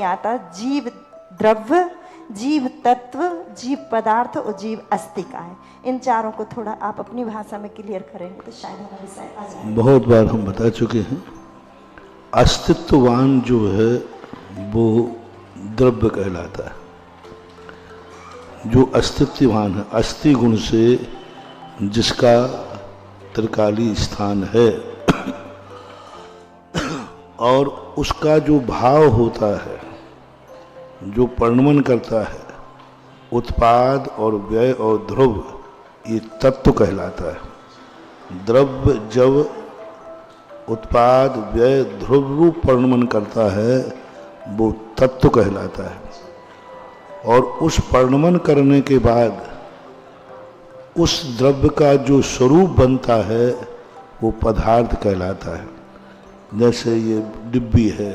आता जीव द्रव्य, जीव तत्व, जीव पदार्थ और जीव अस्तिका है। इन चारों को थोड़ा आप अपनी भाषा में क्लियर करेंगे तो शायद हमारा विषय आ जाए। बहुत बार हम बता चुके हैं, अस्तित्ववान जो है वो द्रव्य कहलाता है। जो अस्तित्ववान है, अस्थि गुण से जिसका त्रिकाली स्थान है और उसका जो भाव होता है, जो परिणमन करता है, उत्पाद और व्यय और ध्रुव, ये तत्व कहलाता है। द्रव्य जब उत्पाद व्यय ध्रुव रूप परिणमन करता है वो तत्व कहलाता है। और उस परिणमन करने के बाद उस द्रव्य का जो स्वरूप बनता है वो पदार्थ कहलाता है। जैसे ये डिब्बी है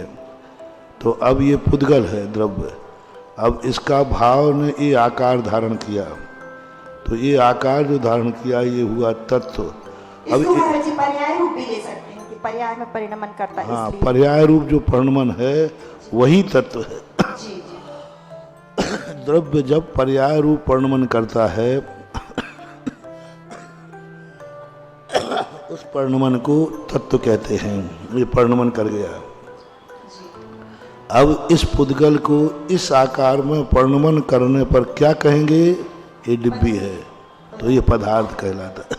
तो अब ये पुद्गल है द्रव्य, अब इसका भाव ने ये आकार धारण किया, तो ये आकार जो धारण किया ये हुआ तत्व। अब पर्याय रूप भी ले सकते हैं कि पर्याय में परिणमन करता है। हाँ, पर्याय रूप जो परिणमन है वही तत्व है। जी जी। द्रव्य जब पर्याय रूप परिणमन करता है उस परिणमन को तत्व कहते हैं। ये परिणमन कर गया। अब इस पुद्गल को इस आकार में परिणमन करने पर क्या कहेंगे? ये डिब्बी है, तो ये पदार्थ कहलाता है।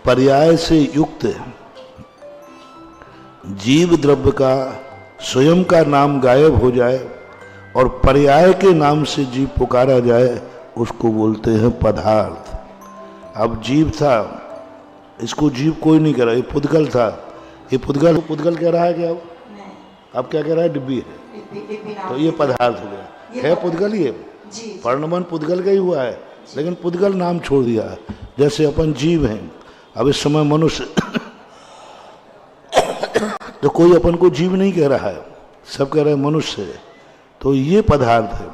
पर्याय से युक्त जीव द्रव्य का स्वयं का नाम गायब हो जाए और पर्याय के नाम से जीव पुकारा जाए, उसको बोलते हैं पदार्थ। अब जीव था, इसको जीव कोई नहीं कह रहा, ये पुद्गल था। ये पुद्गल कह रहा है क्या? अब क्या कह रहा है? डिब्बी है, तो ये पदार्थ हो गया। है पुद्गल, ये परिणमन पुद्गल का ही हुआ है, लेकिन पुद्गल नाम छोड़ दिया। जैसे अपन जीव हैं, अब इस समय मनुष्य तो कोई अपन को जीव नहीं कह रहा है, सब कह रहे हैं मनुष्य है, तो ये पदार्थ है।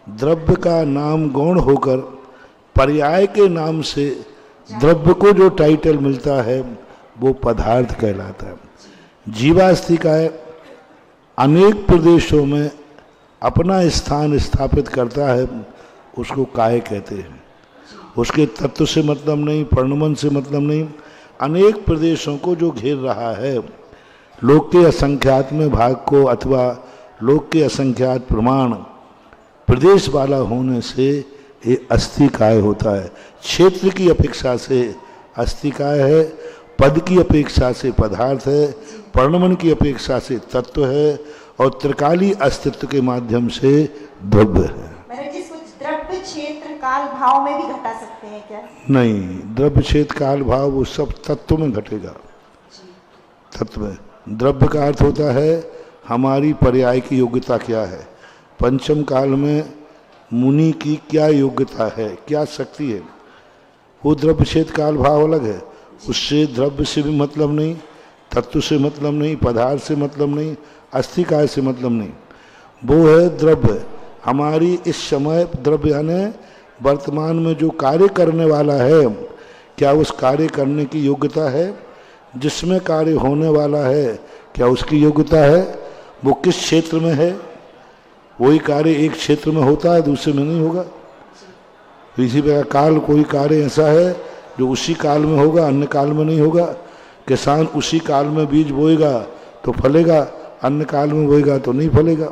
द्रव्य का नाम गौण होकर पर्याय के नाम से द्रव्य को जो टाइटल मिलता है वो पदार्थ कहलाता है। जीवास्तिकाय अनेक प्रदेशों में अपना स्थान स्थापित करता है, उसको काय कहते हैं। उसके तत्व से मतलब नहीं, परिणमन से मतलब नहीं, अनेक प्रदेशों को जो घेर रहा है, लोक के असंख्यात में भाग को अथवा लोक के असंख्यात प्रमाण प्रदेश वाला होने से ये अस्तिकाय होता है। क्षेत्र की अपेक्षा से अस्तिकाय है, पद की अपेक्षा से पदार्थ है, परिणमन की अपेक्षा से तत्व है और त्रिकाली अस्तित्व के माध्यम से द्रव्य है। द्रव्य क्षेत्र काल भाव में भी घटा सकते हैं क्या? नहीं, द्रव्य क्षेत्र काल भाव वो सब तत्व में घटेगा। तत्व में द्रव्य का अर्थ होता है हमारी पर्याय की योग्यता क्या है, पंचम काल में मुनि की क्या योग्यता है, क्या शक्ति है, वो द्रव्य क्षेत्र काल भाव अलग है। उससे द्रव्य से भी मतलब नहीं, तत्व से मतलब नहीं, पदार्थ से मतलब नहीं, अस्तिकाय से मतलब नहीं, वो है द्रव्य। हमारी इस समय द्रव्य यानी वर्तमान में जो कार्य करने वाला है, क्या उस कार्य करने की योग्यता है? जिसमें कार्य होने वाला है क्या उसकी योग्यता है? वो किस क्षेत्र में है? वही कार्य एक क्षेत्र में होता है, दूसरे में नहीं होगा। इसी प्रकार काल, कोई कार्य ऐसा है जो उसी काल में होगा, अन्य काल में नहीं होगा। किसान उसी काल में बीज बोएगा तो फलेगा, अन्य काल में बोएगा तो नहीं फलेगा।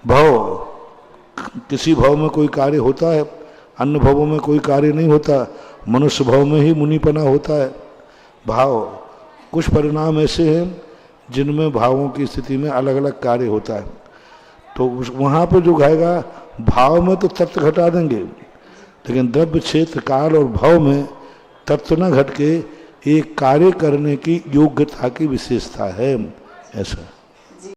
भाव, किसी भाव में कोई कार्य होता है, अन्य भावों में कोई कार्य नहीं होता। मनुष्य भाव में ही मुनिपना होता है। भाव, कुछ परिणाम ऐसे हैं जिनमें भावों की स्थिति में अलग अलग कार्य होता है, तो वहाँ पर जो गाएगा भाव में तो तत्व घटा देंगे, लेकिन द्रव्य क्षेत्र काल और भाव में तत्व न घट के एक कार्य करने की योग्यता की विशेषता है। ऐसा